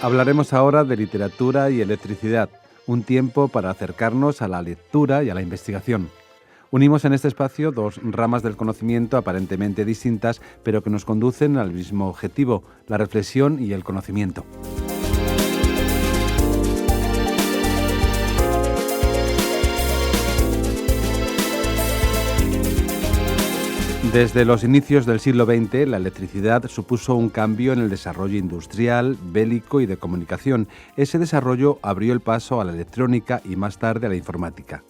Hablaremos ahora de literatura y electricidad, un tiempo para acercarnos a la lectura y a la investigación. Unimos en este espacio dos ramas del conocimiento aparentemente distintas, pero que nos conducen al mismo objetivo, la reflexión y el conocimiento. Desde los inicios del siglo XX, la electricidad supuso un cambio en el desarrollo industrial, bélico y de comunicación. Ese desarrollo abrió el paso a la electrónica y más tarde a la informática.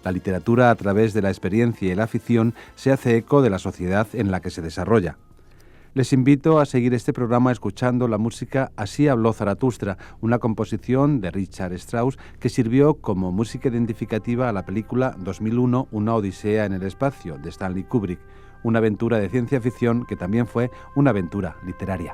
La literatura, a través de la experiencia y la ficción, se hace eco de la sociedad en la que se desarrolla. Les invito a seguir este programa escuchando la música Así habló Zaratustra, una composición de Richard Strauss que sirvió como música identificativa a la película 2001, Una odisea en el espacio, de Stanley Kubrick, una aventura de ciencia ficción que también fue una aventura literaria.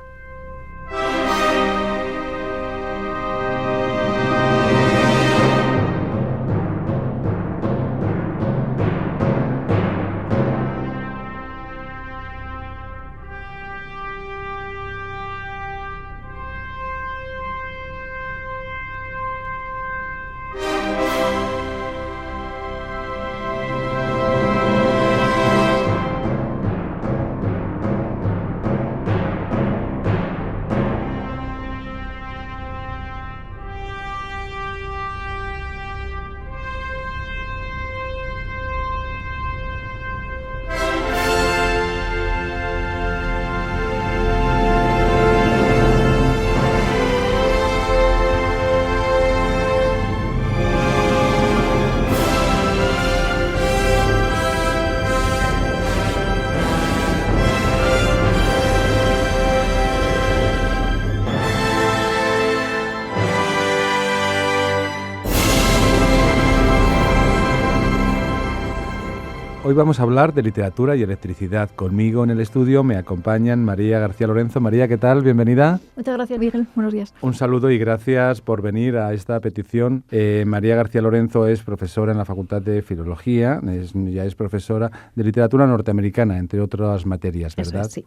Hoy vamos a hablar de literatura y electricidad. Conmigo en el estudio me acompañan María García Lorenzo. María, ¿qué tal? Bienvenida. Muchas gracias, Miguel. Buenos días. Un saludo y gracias por venir a esta petición. María García Lorenzo es profesora en la Facultad de Filología, ya es profesora de literatura norteamericana, entre otras materias, ¿verdad? Eso es, sí.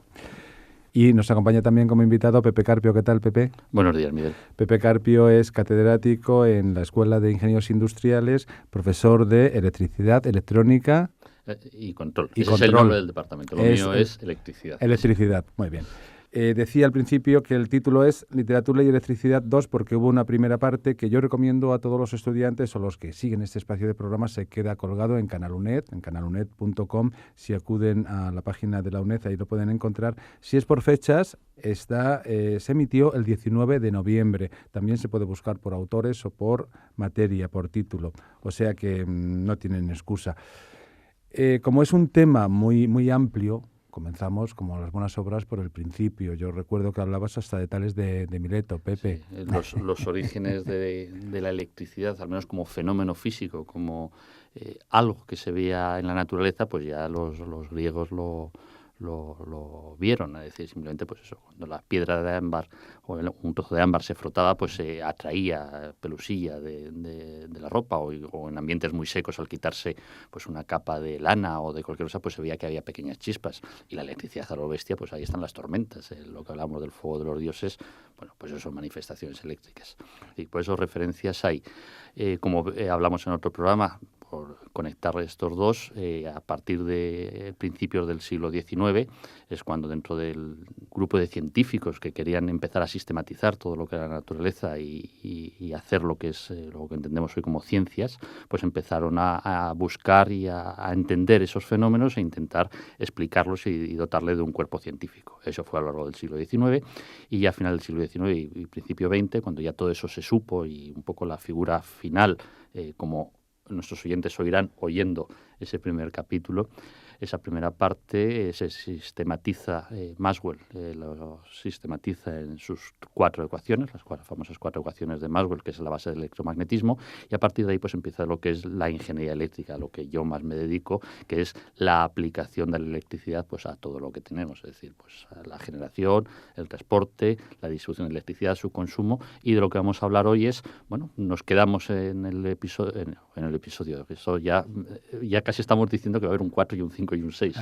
Y nos acompaña también como invitado Pepe Carpio. ¿Qué tal, Pepe? Buenos días, Miguel. Pepe Carpio es catedrático en la Escuela de Ingenieros Industriales, profesor de electricidad, electrónica y control. Y Ese control. Es el nombre del departamento. Lo mío es electricidad. Electricidad, muy bien. Decía al principio que el título es Literatura y Electricidad 2 porque hubo una primera parte que yo recomiendo a todos los estudiantes o los que siguen este espacio de programa. Se queda colgado en Canal UNED, en canalunet.com. Si acuden a la página de la UNED, ahí lo pueden encontrar. Si es por fechas, se emitió el 19 de noviembre. También se puede buscar por autores o por materia, por título. O sea que no tienen excusa. Como es un tema muy, muy amplio, comenzamos, como las buenas obras, por el principio. Yo recuerdo que hablabas hasta de Tales de Mileto, Pepe. Sí, los orígenes de la electricidad, al menos como fenómeno físico, como algo que se veía en la naturaleza, pues ya los griegos lo vieron, es decir, simplemente pues eso, cuando la piedra de ámbar o un trozo de ámbar se frotaba, pues se atraía pelusilla de la ropa o en ambientes muy secos al quitarse pues una capa de lana o de cualquier cosa, pues se veía que había pequeñas chispas y la electricidad a lo bestia, pues ahí están las tormentas, lo que hablamos del fuego de los dioses, bueno, pues eso son manifestaciones eléctricas y por eso referencias hay. Como hablamos en otro programa, por conectar estos dos, a partir de principios del siglo XIX, es cuando dentro del grupo de científicos que querían empezar a sistematizar todo lo que era la naturaleza y hacer lo que es lo que entendemos hoy como ciencias, pues empezaron a buscar y a entender esos fenómenos e intentar explicarlos y dotarle de un cuerpo científico. Eso fue a lo largo del siglo XIX y ya a final del siglo XIX y principio XX, cuando ya todo eso se supo y un poco la figura final, como nuestros oyentes oirán oyendo ese primer capítulo, esa primera parte se sistematiza, Maxwell lo sistematiza en sus 4 ecuaciones, las famosas 4 ecuaciones de Maxwell, que es la base del electromagnetismo, y a partir de ahí pues empieza lo que es la ingeniería eléctrica, lo que yo más me dedico, que es la aplicación de la electricidad pues a todo lo que tenemos, es decir, pues a la generación, el transporte, la distribución de electricidad, su consumo, y de lo que vamos a hablar hoy es, bueno, nos quedamos en el episodio, eso ya casi estamos diciendo que va a haber un 4 y un 5 5 y un 6.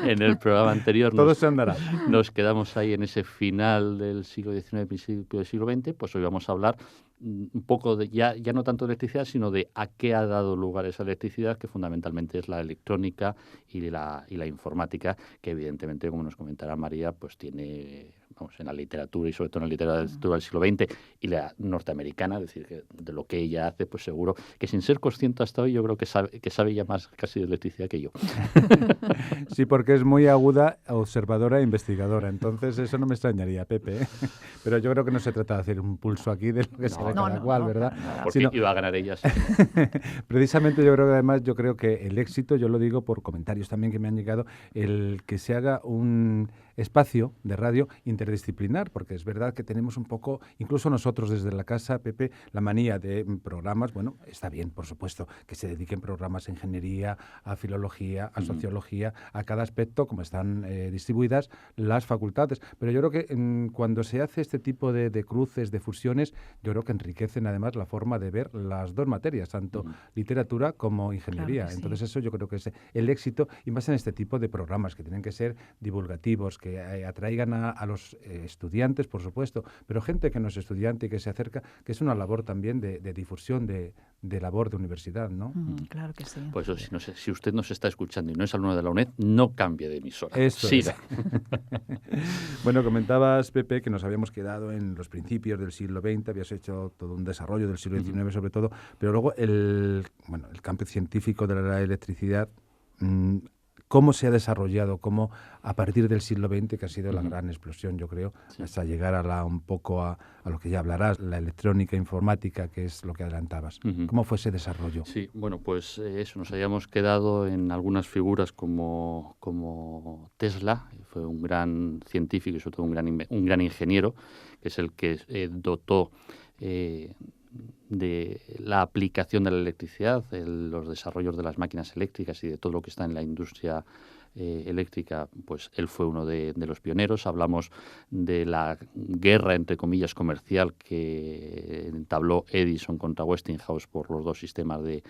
En el programa anterior Todo se andará. Nos quedamos ahí en ese final del siglo XIX, principio del siglo XX, pues hoy vamos a hablar un poco de, ya no tanto de electricidad, sino de a qué ha dado lugar esa electricidad, que fundamentalmente es la electrónica y la informática, que evidentemente, como nos comentará María, pues tiene, vamos, en la literatura y sobre todo en la literatura del siglo XX y la norteamericana, es decir, que de lo que ella hace, pues seguro que sin ser consciente hasta hoy, yo creo que sabe ya más casi de electricidad que yo. Sí, porque es muy aguda, observadora e investigadora. Entonces, eso no me extrañaría, Pepe. Pero yo creo que no se trata de hacer un pulso aquí de lo que sabe cada cual, ¿verdad? Porque iba a ganar ella. Sí. Precisamente yo creo que además, el éxito, yo lo digo por comentarios también que me han llegado, el que se haga un espacio de radio interdisciplinar, porque es verdad que tenemos un poco, incluso nosotros desde la casa, Pepe, la manía de programas, bueno, está bien, por supuesto, que se dediquen programas a ingeniería, a filología, a sociología, a cada aspecto, como están distribuidas las facultades. Pero yo creo que cuando se hace este tipo de cruces, de fusiones, yo creo que enriquecen además la forma de ver las dos materias, tanto literatura como ingeniería. Claro, entonces eso yo creo que es el éxito, y más en este tipo de programas que tienen que ser divulgativos, que atraigan a los estudiantes, por supuesto, pero gente que no es estudiante y que se acerca, que es una labor también de difusión, de labor de universidad, ¿no? Claro que sí. Pues eso, si usted nos está escuchando y no es alumno de la UNED, no cambie de emisora. Esto siga. Bueno, comentabas, Pepe, que nos habíamos quedado en los principios del siglo XX, habías hecho todo un desarrollo del siglo XIX sobre todo, pero luego el campo científico de la electricidad, cómo se ha desarrollado, cómo a partir del siglo XX, que ha sido la gran explosión, yo creo, hasta llegar un poco a lo que ya hablarás, la electrónica, informática, que es lo que adelantabas. ¿Cómo fue ese desarrollo? Sí, bueno, pues eso, nos habíamos quedado en algunas figuras como Tesla, fue un gran científico y sobre todo un gran ingeniero, que es el que dotó de la aplicación de la electricidad, los desarrollos de las máquinas eléctricas y de todo lo que está en la industria eléctrica, pues él fue uno de los pioneros. Hablamos de la guerra, entre comillas, comercial que entabló Edison contra Westinghouse por los dos sistemas de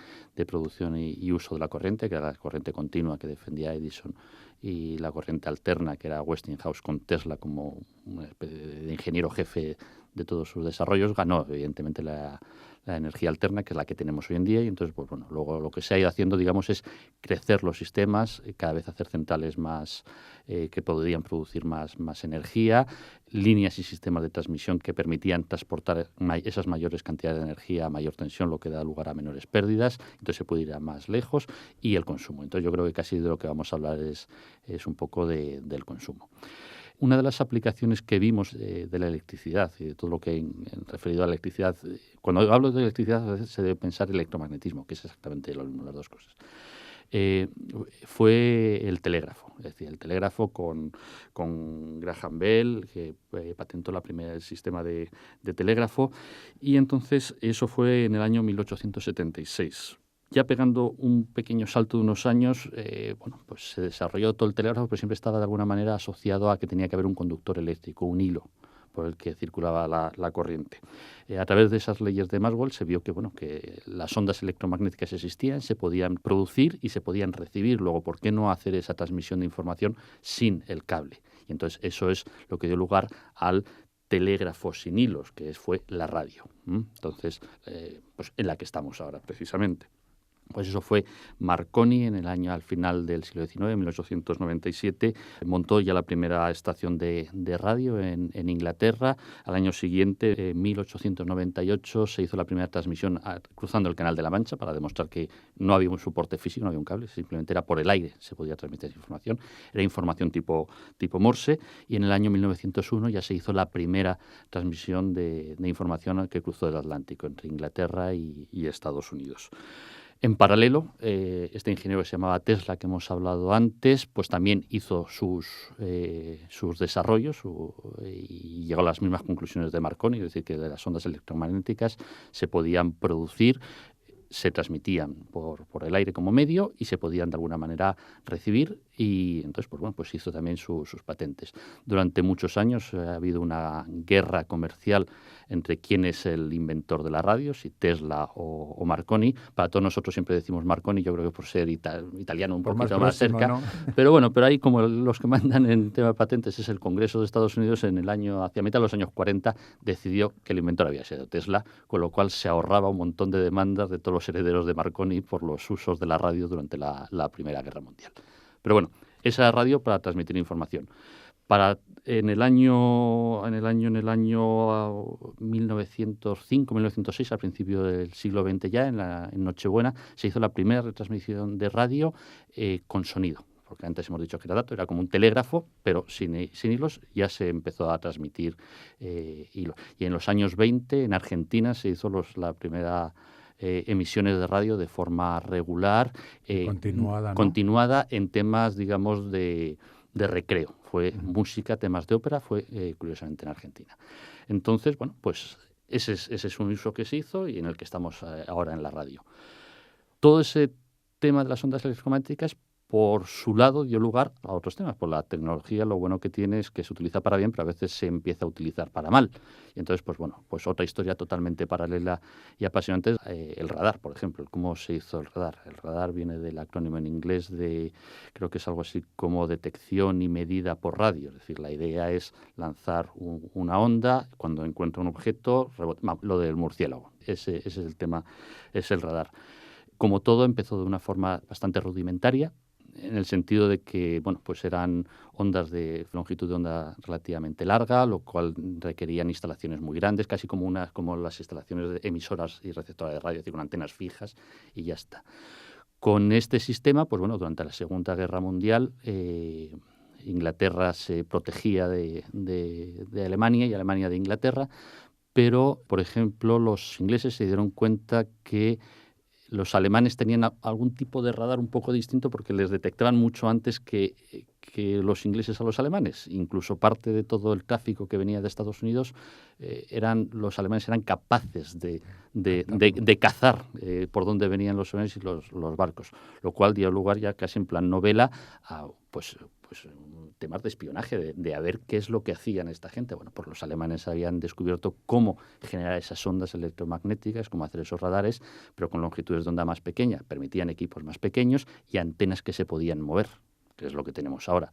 producción y uso de la corriente, que era la corriente continua que defendía Edison y la corriente alterna, que era Westinghouse con Tesla como una especie de ingeniero jefe de todos sus desarrollos. Ganó, evidentemente, la energía alterna, que es la que tenemos hoy en día, y entonces, pues bueno, luego lo que se ha ido haciendo, digamos, es crecer los sistemas, cada vez hacer centrales más que podrían producir más energía, líneas y sistemas de transmisión que permitían transportar esas mayores cantidades de energía a mayor tensión, lo que da lugar a menores pérdidas, entonces se puede ir a más lejos, y el consumo. Entonces yo creo que casi de lo que vamos a hablar es un poco del consumo. Una de las aplicaciones que vimos de la electricidad y de todo lo que referido a la electricidad, cuando hablo de electricidad a veces se debe pensar electromagnetismo, que es exactamente lo mismo, las dos cosas. Fue el telégrafo, es decir, el telégrafo con Graham Bell, que patentó el sistema de telégrafo, y entonces eso fue en el año 1876. Ya pegando un pequeño salto de unos años, pues se desarrolló todo el telégrafo, pero siempre estaba de alguna manera asociado a que tenía que haber un conductor eléctrico, un hilo por el que circulaba la corriente. A través de esas leyes de Maxwell se vio que las ondas electromagnéticas existían, se podían producir y se podían recibir. Luego, ¿por qué no hacer esa transmisión de información sin el cable? Y entonces eso es lo que dio lugar al telégrafo sin hilos, que fue la radio. Entonces, pues en la que estamos ahora precisamente. Pues eso fue Marconi al final del siglo XIX, en 1897, montó ya la primera estación de radio en Inglaterra. Al año siguiente, en 1898, se hizo la primera transmisión cruzando el Canal de la Mancha para demostrar que no había un soporte físico, no había un cable, simplemente era por el aire, se podía transmitir esa información. Era información tipo Morse, y en el año 1901 ya se hizo la primera transmisión de información que cruzó el Atlántico entre Inglaterra y Estados Unidos. En paralelo, este ingeniero que se llamaba Tesla, que hemos hablado antes, pues también hizo sus desarrollos y llegó a las mismas conclusiones de Marconi, es decir, que de las ondas electromagnéticas se podían producir se transmitían por el aire como medio y se podían de alguna manera recibir, y entonces pues hizo también sus patentes. Durante muchos años ha habido una guerra comercial entre quién es el inventor de la radio, si Tesla o Marconi. Para todos nosotros siempre decimos Marconi, yo creo que por ser italiano un poquito más cerca, ¿no? Pero ahí como los que mandan en tema de patentes es el Congreso de Estados Unidos, hacia mitad de los años 40 decidió que el inventor había sido Tesla, con lo cual se ahorraba un montón de demandas de todos los herederos de Marconi por los usos de la radio durante la Primera Guerra Mundial. Pero bueno, esa radio para transmitir información. En el año 1905-1906, al principio del siglo XX ya, en Nochebuena, se hizo la primera retransmisión de radio con sonido. Porque antes hemos dicho que era como un telégrafo, pero sin hilos, ya se empezó a transmitir hilos. Y en los años 20, en Argentina, se hizo la primera emisiones de radio de forma regular, continuada en temas, digamos, de recreo. Fue música, temas de ópera, fue curiosamente en Argentina. Entonces, pues ese es un uso que se hizo y en el que estamos ahora en la radio. Todo ese tema de las ondas electromagnéticas, por su lado, dio lugar a otros temas. Por la tecnología, lo bueno que tiene es que se utiliza para bien, pero a veces se empieza a utilizar para mal. Y entonces, pues otra historia totalmente paralela y apasionante es el radar, por ejemplo. ¿Cómo se hizo el radar? El radar viene del acrónimo en inglés creo que es algo así como detección y medida por radio. Es decir, la idea es lanzar una onda, cuando encuentra un objeto, lo del murciélago. Ese es el tema, es el radar. Como todo, empezó de una forma bastante rudimentaria, en el sentido de que pues eran ondas de longitud de onda relativamente larga, lo cual requerían instalaciones muy grandes, casi como las instalaciones de emisoras y receptoras de radio, es decir, con antenas fijas y ya está. Con este sistema, durante la Segunda Guerra Mundial, Inglaterra se protegía de Alemania y Alemania de Inglaterra, pero, por ejemplo, los ingleses se dieron cuenta que los alemanes tenían algún tipo de radar un poco distinto porque les detectaban mucho antes que los ingleses a los alemanes. Incluso parte de todo el tráfico que venía de Estados Unidos, los alemanes eran capaces de cazar por dónde venían los aviones y los barcos, lo cual dio lugar ya casi en plan novela a temas de espionaje, de a ver qué es lo que hacían esta gente. Pues los alemanes habían descubierto cómo generar esas ondas electromagnéticas, cómo hacer esos radares, pero con longitudes de onda más pequeñas, permitían equipos más pequeños y antenas que se podían mover, que es lo que tenemos ahora.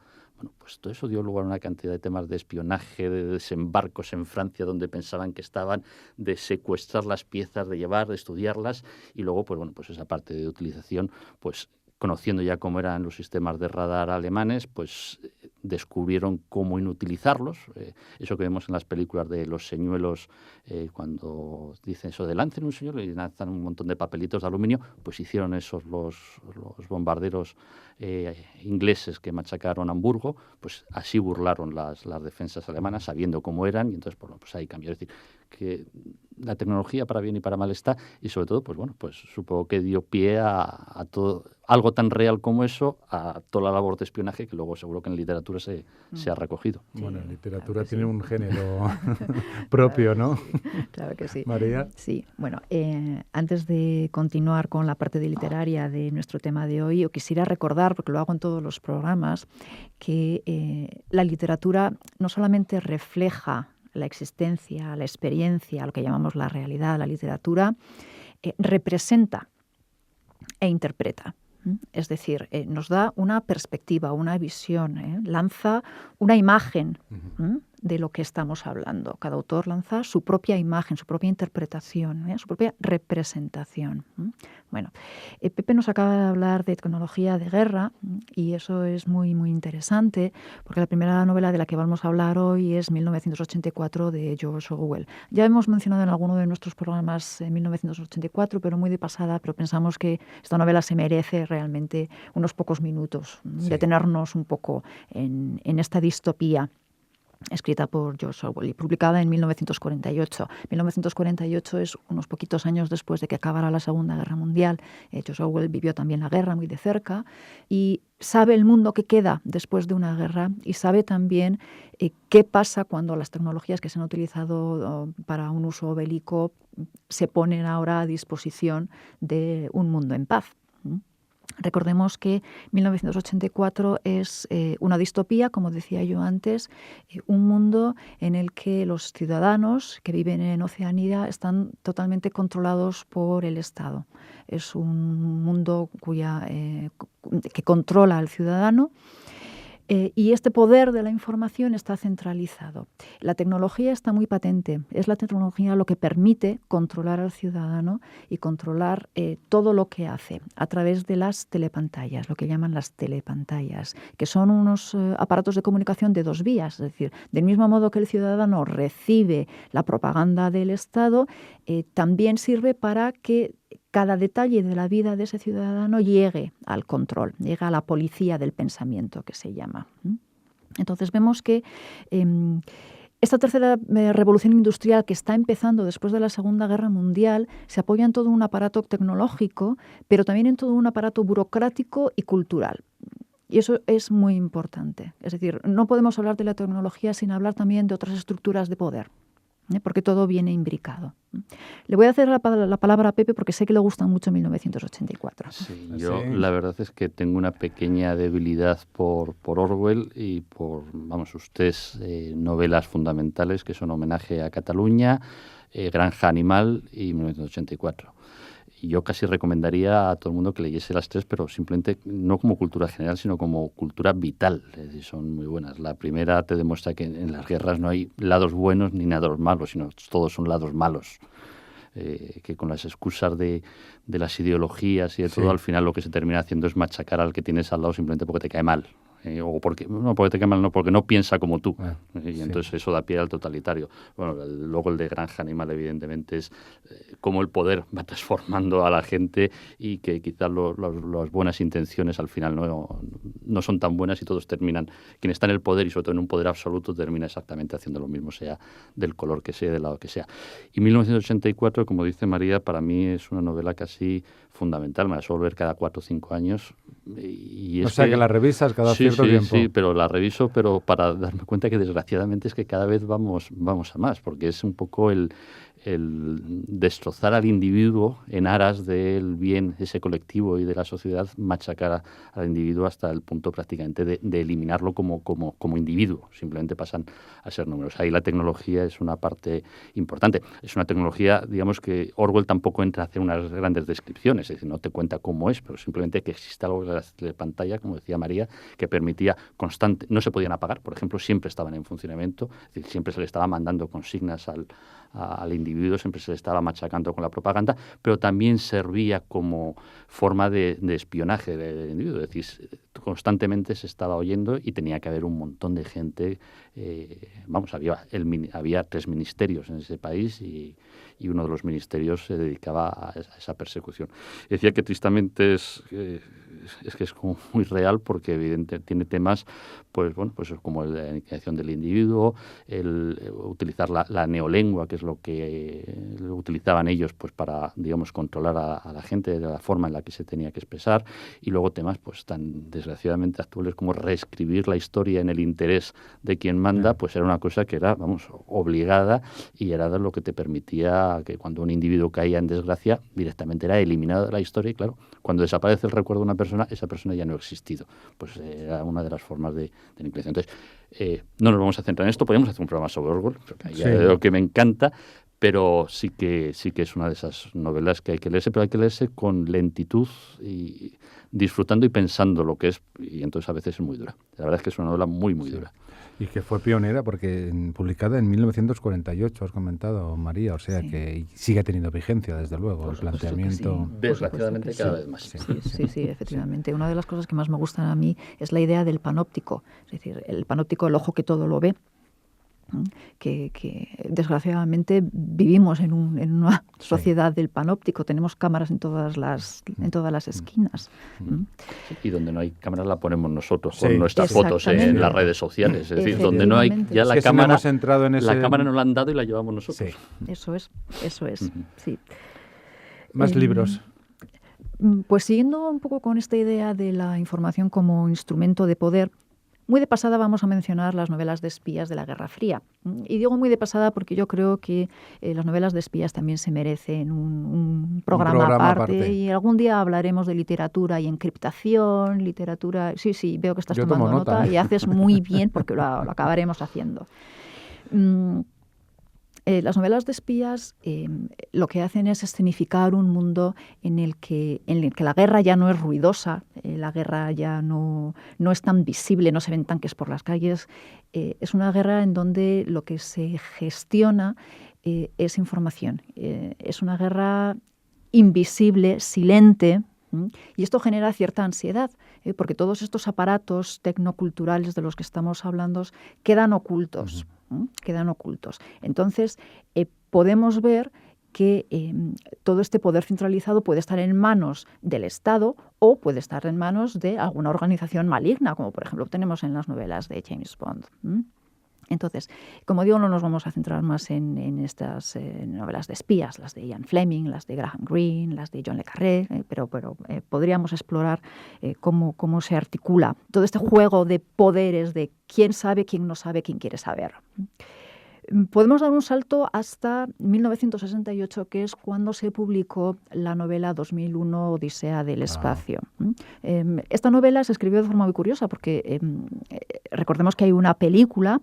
Pues todo eso dio lugar a una cantidad de temas de espionaje, de desembarcos en Francia donde pensaban que estaban, de secuestrar las piezas, de llevar, de estudiarlas, y luego, pues esa parte de utilización, pues conociendo ya cómo eran los sistemas de radar alemanes, pues descubrieron cómo inutilizarlos. Eso que vemos en las películas de los señuelos, cuando dicen eso de lancen un señuelo y lanzan un montón de papelitos de aluminio, pues hicieron esos los bombarderos ingleses que machacaron Hamburgo, pues así burlaron las defensas alemanas, sabiendo cómo eran, y entonces pues ahí cambió. Es decir, que la tecnología para bien y para mal está, y sobre todo, pues supongo que dio pie a todo, algo tan real como eso, a toda la labor de espionaje que luego seguro que en literatura se ha recogido. Sí, bueno, la literatura tiene un género propio, claro, ¿no? Sí, claro que sí. María. Sí, bueno, antes de continuar con la parte de literaria de nuestro tema de hoy, yo quisiera recordar, porque lo hago en todos los programas, que la literatura no solamente refleja la existencia, la experiencia, lo que llamamos la realidad, la literatura, representa e interpreta. Es decir, nos da una perspectiva, una visión, lanza una imagen de lo que estamos hablando. Cada autor lanza su propia imagen, su propia interpretación, su propia representación. Bueno, Pepe nos acaba de hablar de tecnología de guerra y eso es muy, muy interesante porque la primera novela de la que vamos a hablar hoy es 1984 de George Orwell. Ya hemos mencionado en alguno de nuestros programas 1984, pero muy de pasada, pero pensamos que esta novela se merece realmente unos pocos minutos, detenernos un poco en esta distopía. escrita por George Orwell y publicada en 1948. 1948 es unos poquitos años después de que acabara la Segunda Guerra Mundial. George Orwell vivió también la guerra muy de cerca y sabe el mundo que queda después de una guerra y sabe también qué pasa cuando las tecnologías que se han utilizado para un uso bélico se ponen ahora a disposición de un mundo en paz. Recordemos que 1984 es una distopía, como decía yo antes, un mundo en el que los ciudadanos que viven en Oceanía están totalmente controlados por el Estado. Es un mundo que controla al ciudadano. Y este poder de la información está centralizado. La tecnología está muy patente. Es la tecnología lo que permite controlar al ciudadano y controlar todo lo que hace a través de las telepantallas, lo que llaman las telepantallas, que son unos aparatos de comunicación de dos vías. Es decir, del mismo modo que el ciudadano recibe la propaganda del Estado, también sirve para que cada detalle de la vida de ese ciudadano llegue al control, llega a la policía del pensamiento, que se llama. Entonces vemos que esta tercera revolución industrial que está empezando después de la Segunda Guerra Mundial se apoya en todo un aparato tecnológico, pero también en todo un aparato burocrático y cultural. Y eso es muy importante. Es decir, no podemos hablar de la tecnología sin hablar también de otras estructuras de poder, porque todo viene imbricado. Le voy a hacer la palabra a Pepe porque sé que le gusta mucho 1984. Sí, yo la verdad es que tengo una pequeña debilidad por Orwell y por, sus tres novelas fundamentales, que son Homenaje a Cataluña, Granja Animal y 1984. Y yo casi recomendaría a todo el mundo que leyese las tres, pero simplemente no como cultura general, sino como cultura vital. Es decir, son muy buenas. La primera te demuestra que en las guerras no hay lados buenos ni lados malos, sino todos son lados malos. Que con las excusas de las ideologías y de todo, al final lo que se termina haciendo es machacar al que tienes al lado simplemente porque te cae mal. O porque te cae mal, no, porque no piensa como tú. Y entonces eso da pie al totalitario. Bueno, luego el de Granja Animal, evidentemente, es cómo el poder va transformando a la gente y que quizás las buenas intenciones al final no son tan buenas y todos terminan, quien está en el poder y sobre todo en un poder absoluto, termina exactamente haciendo lo mismo, sea del color que sea, del lado que sea. Y 1984, como dice María, para mí es una novela casi fundamental. Me la suelo ver cada 4 o 5 años. Y es que la revisas cada cierto tiempo. Sí, pero la reviso, pero para darme cuenta que desgraciadamente es que cada vez vamos a más, porque es un poco el destrozar al individuo en aras del bien ese colectivo y de la sociedad, machacar al individuo hasta el punto prácticamente de eliminarlo como individuo. Simplemente pasan a ser números. Ahí la tecnología es una parte importante. Es una tecnología, digamos, que Orwell tampoco entra a hacer unas grandes descripciones, es decir, no te cuenta cómo es, pero simplemente que existe algo de la pantalla, como decía María, que permitía no se podían apagar, por ejemplo, siempre estaban en funcionamiento, es decir, siempre se le estaba mandando consignas al individuo, siempre se le estaba machacando con la propaganda, pero también servía como forma de espionaje del individuo, es decir, constantemente se estaba oyendo y tenía que haber un montón de gente, había 3 ministerios en ese país y uno de los ministerios se dedicaba a esa persecución. Decía que tristemente es como muy real porque evidentemente tiene temas pues como la aniquilación del individuo, el utilizar la neolengua, que es lo que utilizaban ellos pues para, digamos, controlar a la gente de la forma en la que se tenía que expresar, y luego temas pues tan desgraciadamente actuales como reescribir la historia en el interés de quien manda, pues era una cosa que era, obligada, y era lo que te permitía que cuando un individuo caía en desgracia, directamente era eliminado de la historia, y claro, cuando desaparece el recuerdo de una persona, esa persona ya no ha existido. Pues era una de las formas de aniquilación. Entonces, no nos vamos a centrar en esto, podríamos hacer un programa sobre Orwell, porque lo que me encanta, pero sí que es una de esas novelas que hay que leerse, pero hay que leerse con lentitud y disfrutando y pensando lo que es, y entonces a veces es muy dura. La verdad es que es una novela muy, muy dura. Y que fue pionera porque publicada en 1948, has comentado, María, o sea que sigue teniendo vigencia, desde luego, el planteamiento. Desgraciadamente cada vez más. Sí, efectivamente. Una de las cosas que más me gustan a mí es la idea del panóptico, es decir, el panóptico, el ojo que todo lo ve. que desgraciadamente vivimos en una sociedad del panóptico, tenemos cámaras en todas las esquinas. Y donde no hay cámaras la ponemos nosotros con nuestras fotos en las redes sociales, es decir, donde no hay ya la cámara, la cámara nos la han dado y la llevamos nosotros. Eso es, sí. Más libros. Pues siguiendo un poco con esta idea de la información como instrumento de poder, muy de pasada vamos a mencionar las novelas de espías de la Guerra Fría. Y digo muy de pasada porque yo creo que las novelas de espías también se merecen un programa aparte. Y algún día hablaremos de literatura y encriptación, literatura... Sí, veo que estás tomando nota y haces muy bien porque lo acabaremos haciendo. Las novelas de espías lo que hacen es escenificar un mundo en el que la guerra ya no es ruidosa, la guerra ya no es tan visible, no se ven tanques por las calles. Es una guerra en donde lo que se gestiona es información. Es una guerra invisible, silente, y esto genera cierta ansiedad, porque todos estos aparatos tecnoculturales de los que estamos hablando quedan ocultos. Entonces, podemos ver que todo este poder centralizado puede estar en manos del Estado o puede estar en manos de alguna organización maligna, como por ejemplo tenemos en las novelas de James Bond. Entonces, como digo, no nos vamos a centrar más en estas novelas de espías, las de Ian Fleming, las de Graham Greene, las de John le Carré, pero podríamos explorar cómo se articula todo este juego de poderes de quién sabe, quién no sabe, quién quiere saber. Podemos dar un salto hasta 1968, que es cuando se publicó la novela 2001, Odisea del Espacio. Esta novela se escribió de forma muy curiosa porque recordemos que hay una película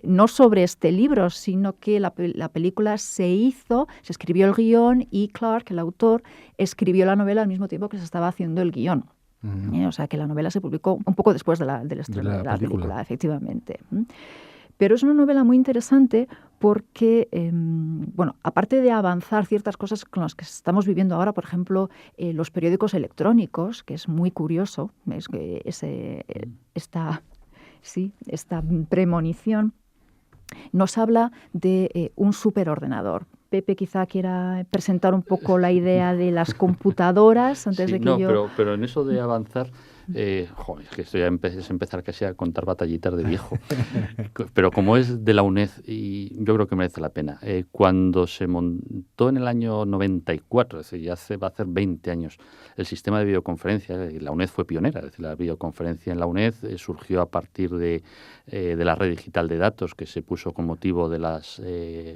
no sobre este libro, sino que la película se escribió el guión y Clarke, el autor, escribió la novela al mismo tiempo que se estaba haciendo el guión. O sea que la novela se publicó un poco después del estreno de la película, efectivamente. Pero es una novela muy interesante porque, aparte de avanzar ciertas cosas con las que estamos viviendo ahora, por ejemplo, los periódicos electrónicos, que es muy curioso, es que esta premonición nos habla de un superordenador. Pepe quizá quiera presentar un poco la idea de las computadoras antes de que pero en eso de avanzar... es que esto ya es empezar casi a contar batallitas de viejo. Pero como es de la UNED, y yo creo que merece la pena, cuando se montó en el año 94, es decir, ya va a hacer 20 años, el sistema de videoconferencia, la UNED fue pionera, es decir, la videoconferencia en la UNED surgió a partir de la red digital de datos que se puso con motivo de las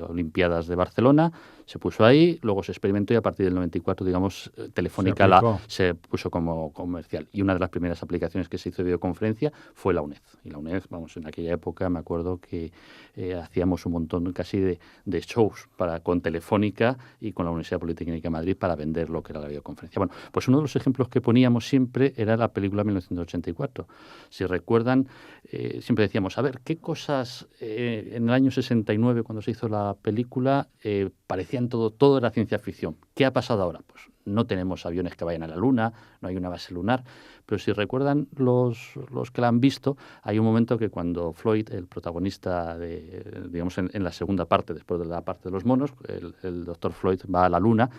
Olimpiadas de Barcelona, se puso ahí, luego se experimentó y a partir del 94, digamos, Telefónica se puso como comercial. Y una de las primeras aplicaciones que se hizo de videoconferencia fue la UNED. Y la UNED, en aquella época me acuerdo que hacíamos un montón casi de shows con Telefónica y con la Universidad Politécnica de Madrid para vender lo que era la videoconferencia. Bueno, pues uno de los ejemplos que poníamos siempre era la película 1984. Si recuerdan, siempre decíamos, a ver, ¿qué cosas en el año 69, cuando se hizo la película, parecían todo era ciencia ficción? ¿Qué ha pasado ahora? Pues no tenemos aviones que vayan a la Luna, no hay una base lunar, pero si recuerdan los que la han visto, hay un momento que cuando Floyd, el protagonista, digamos en la segunda parte, después de la parte de los monos, el doctor Floyd va a la Luna,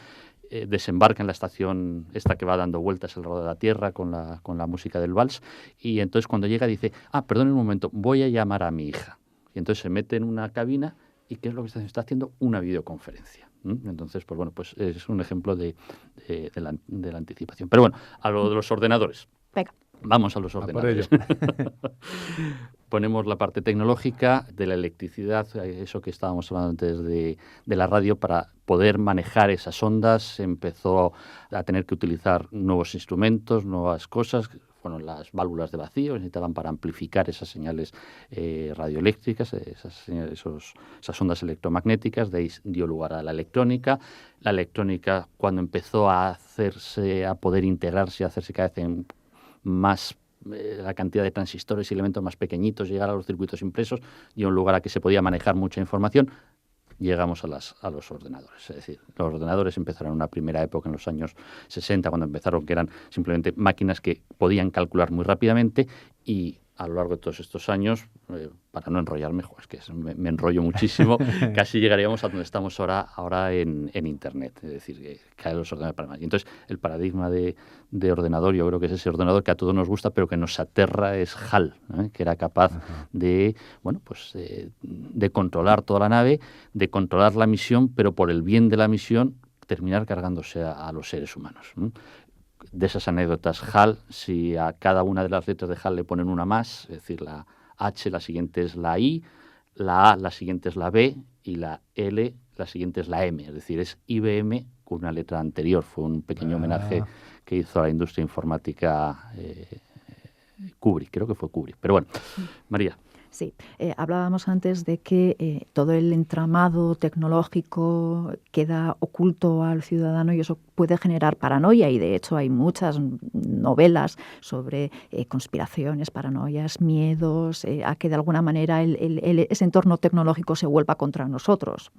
desembarca en la estación esta que va dando vueltas alrededor de la Tierra con la música del vals, y entonces cuando llega dice, perdón un momento, voy a llamar a mi hija. Y entonces se mete en una cabina y ¿qué es lo que está haciendo? Una videoconferencia. Entonces, pues es un ejemplo de la anticipación. Pero bueno, a lo de los ordenadores. Venga. Vamos a los ordenadores. Ponemos la parte tecnológica de la electricidad, eso que estábamos hablando antes de la radio, para poder manejar esas ondas. Se empezó a tener que utilizar nuevos instrumentos, nuevas cosas. Bueno, las válvulas de vacío necesitaban para amplificar esas señales radioeléctricas, esas ondas electromagnéticas. De ahí dio lugar a la electrónica. La electrónica, cuando empezó a poder integrarse, a hacerse cada vez en más la cantidad de transistores y elementos más pequeñitos, llegar a los circuitos impresos, dio lugar a que se podía manejar mucha información. Llegamos a los ordenadores. Es decir, los ordenadores empezaron en una primera época en los años 60, cuando empezaron, que eran simplemente máquinas que podían calcular muy rápidamente, y a lo largo de todos estos años, para no enrollarme, es que me enrollo muchísimo, casi llegaríamos a donde estamos ahora en Internet, es decir, que caen los ordenadores para más. Y entonces, el paradigma de ordenador, yo creo que es ese ordenador que a todos nos gusta, pero que nos aterra, es HAL, que era capaz de controlar toda la nave, de controlar la misión, pero por el bien de la misión, terminar cargándose a los seres humanos. De esas anécdotas HAL, si a cada una de las letras de HAL le ponen una más, es decir, la H, la siguiente es la I, la A, la siguiente es la B, y la L, la siguiente es la M, es decir, es IBM con una letra anterior. Fue un pequeño homenaje que hizo a la industria informática Kubrick, creo que fue Kubrick. Pero bueno, María. Sí, hablábamos antes de que todo el entramado tecnológico queda oculto al ciudadano y eso puede generar paranoia, y de hecho hay muchas novelas sobre conspiraciones, paranoias, miedos, a que de alguna manera ese entorno tecnológico se vuelva contra nosotros.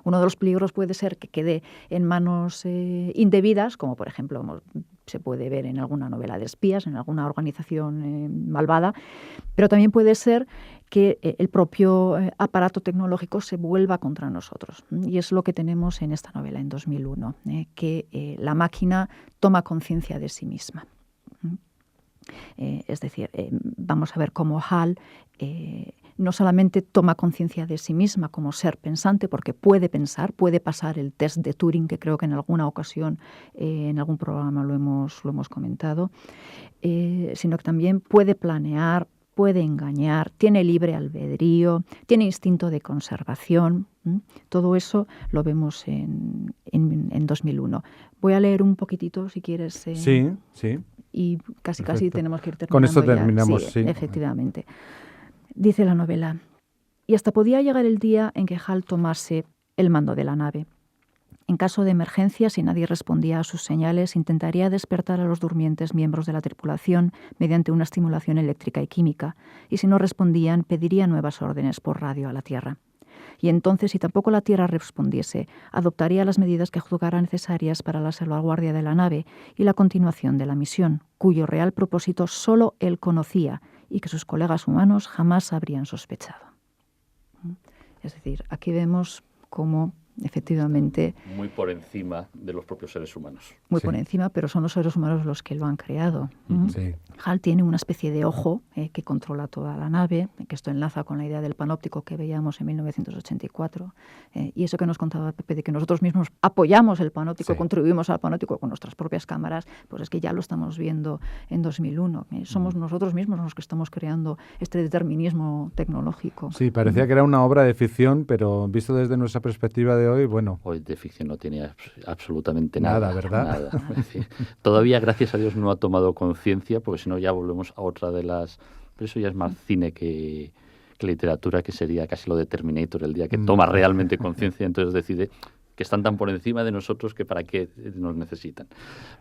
Uno de los peligros puede ser que quede en manos indebidas, como por ejemplo se puede ver en alguna novela de espías, en alguna organización malvada, pero también puede ser que el propio aparato tecnológico se vuelva contra nosotros. Y es lo que tenemos en esta novela, en 2001, que la máquina toma conciencia de sí misma. Es decir, vamos a ver cómo HAL no solamente toma conciencia de sí misma como ser pensante, porque puede pensar, puede pasar el test de Turing, que creo que en alguna ocasión, en algún programa lo hemos comentado, sino que también puede planear, puede engañar, tiene libre albedrío, tiene instinto de conservación. Todo eso lo vemos en 2001. Voy a leer un poquitito, si quieres. Sí. Y casi tenemos que ir terminando. Con esto terminamos, sí. Efectivamente. Dice la novela: y hasta podía llegar el día en que HAL tomase el mando de la nave. En caso de emergencia, si nadie respondía a sus señales, intentaría despertar a los durmientes miembros de la tripulación mediante una estimulación eléctrica y química, y si no respondían, pediría nuevas órdenes por radio a la Tierra. Y entonces, si tampoco la Tierra respondiese, adoptaría las medidas que juzgara necesarias para la salvaguardia de la nave y la continuación de la misión, cuyo real propósito solo él conocía y que sus colegas humanos jamás habrían sospechado. Es decir, aquí vemos cómo efectivamente... Muy por encima de los propios seres humanos. Muy por encima, pero son los seres humanos los que lo han creado. Sí. HAL tiene una especie de ojo que controla toda la nave, que esto enlaza con la idea del panóptico que veíamos en 1984. Y eso que nos contaba Pepe, de que nosotros mismos apoyamos el panóptico, contribuimos al panóptico con nuestras propias cámaras, pues es que ya lo estamos viendo en 2001. Somos nosotros mismos los que estamos creando este determinismo tecnológico. Sí, parecía que era una obra de ficción, pero visto desde nuestra perspectiva de hoy, bueno... Hoy de ficción no tiene absolutamente nada. Nada, ¿verdad? Nada. Es decir, todavía, gracias a Dios, no ha tomado conciencia, porque si no ya volvemos a otra de las... Pero eso ya es más cine que literatura, que sería casi lo de Terminator, el día que toma realmente conciencia, entonces decide que están tan por encima de nosotros que para qué nos necesitan.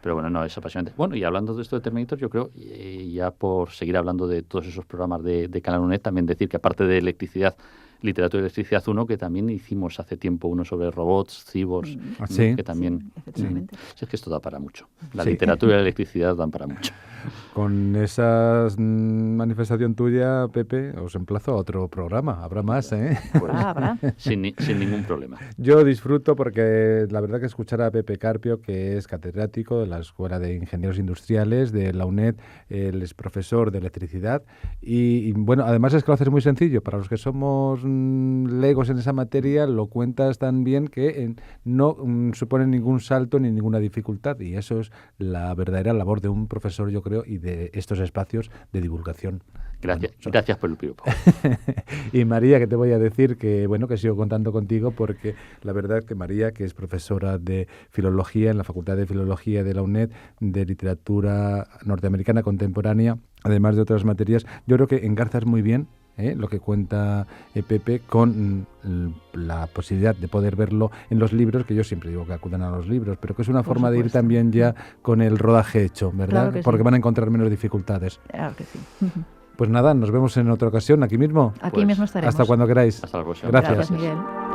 Pero bueno, no, es apasionante. Bueno, y hablando de esto de Terminator, yo creo, ya por seguir hablando de todos esos programas de Canal UNED, también decir que aparte de electricidad, Literatura y Electricidad 1, que también hicimos hace tiempo uno sobre robots, cyborgs, que también... Sí, es que esto da para mucho. La literatura y la electricidad dan para mucho. Con esa manifestación tuya, Pepe, os emplazo a otro programa. Habrá más, ¿eh? Pues, habrá. Sin ningún problema. Yo disfruto porque la verdad que escuchar a Pepe Carpio, que es catedrático de la Escuela de Ingenieros Industriales de la UNED, él es profesor de electricidad y bueno, además es que lo haces muy sencillo. Para los que somos legos en esa materia, lo cuentas tan bien que no supone ningún salto ni ninguna dificultad, y eso es la verdadera labor de un profesor, yo creo, y de estos espacios de divulgación. Gracias, gracias por el piropo. Y María, que te voy a decir que bueno, que sigo contando contigo, porque la verdad que María, que es profesora de filología en la Facultad de Filología de la UNED, de literatura norteamericana contemporánea, además de otras materias, yo creo que engarzas muy bien lo que cuenta Pepe con la posibilidad de poder verlo en los libros, que yo siempre digo que acudan a los libros, pero que es una forma de ir también ya con el rodaje hecho, ¿verdad? Claro, porque sí. Van a encontrar menos dificultades. Claro que sí. Pues nada, nos vemos en otra ocasión, aquí mismo. Aquí mismo estaremos. Hasta cuando queráis. Hasta la próxima. Gracias. Gracias, Miguel.